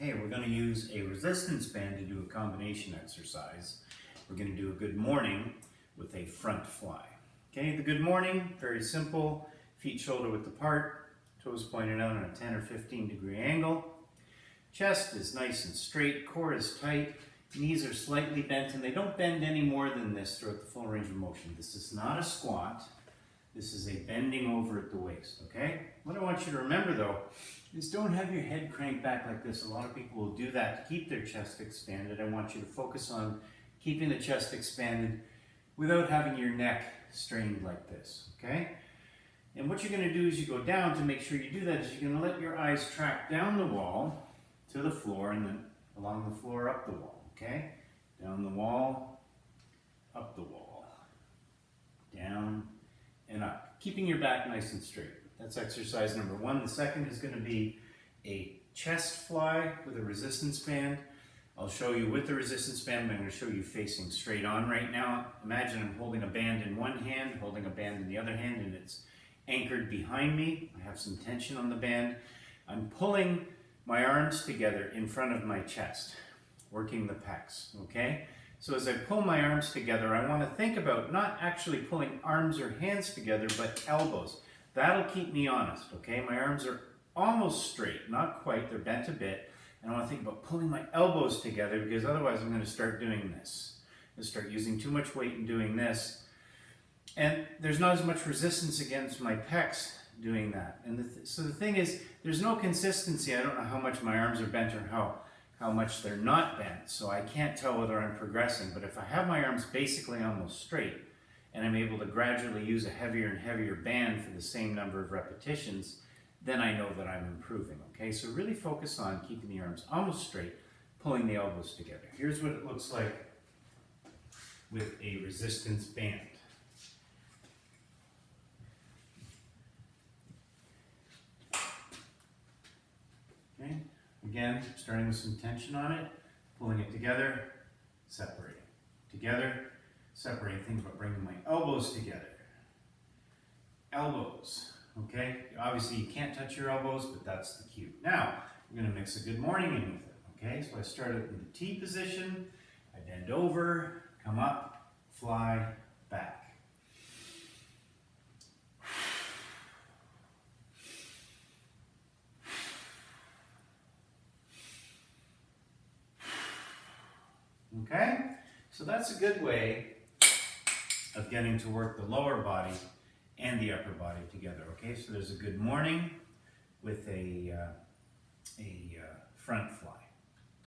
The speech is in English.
Hey, we're going to use a resistance band to do a combination exercise. We're going to do a good morning with a front fly. Okay, the good morning, very simple. Feet shoulder width apart, toes pointed out on a 10 or 15 degree angle. Chest is nice and straight, core is tight, knees are slightly bent, and they don't bend any more than this throughout the full range of motion. This is not a squat. This is a bending over at the waist, okay? What I want you to remember though, is don't have your head cranked back like this. A lot of people will do that to keep their chest expanded. I want you to focus on keeping the chest expanded without having your neck strained like this, okay? And what you're gonna do as you go down to make sure you do that is you're gonna let your eyes track down the wall to the floor and then along the floor up the wall, okay? Down the wall, up the wall, down, and up, keeping your back nice and straight. That's exercise number one. The second is going to be a chest fly with a resistance band. I'll show you with the resistance band, but I'm going to show you facing straight on right now. Imagine I'm holding a band in one hand, holding a band in the other hand, and it's anchored behind me. I have some tension on the band. I'm pulling my arms together in front of my chest, working the pecs, okay? So as I pull my arms together, I want to think about not actually pulling arms or hands together, but elbows. That'll keep me honest, okay? My arms are almost straight, not quite, they're bent a bit. And I want to think about pulling my elbows together because otherwise I'm going to start doing this. I'm going to start using too much weight in doing this. And there's not as much resistance against my pecs doing that. And so the thing is, there's no consistency. I don't know how much my arms are bent or how much they're not bent, so I can't tell whether I'm progressing. But if I have my arms basically almost straight, and I'm able to gradually use a heavier and heavier band for the same number of repetitions, then I know that I'm improving, okay? So really focus on keeping the arms almost straight, pulling the elbows together. Here's what it looks like with a resistance band. Okay? Again, starting with some tension on it, pulling it together, separating. Together, separating. Think about bringing my elbows together. Elbows, okay? Obviously you can't touch your elbows, but that's the cue. Now, we're gonna mix a good morning in with it, okay? So I start in the T position, I bend over, come up, fly, back. Okay, so that's a good way of getting to work the lower body and the upper body together. Okay, so there's a good morning with a front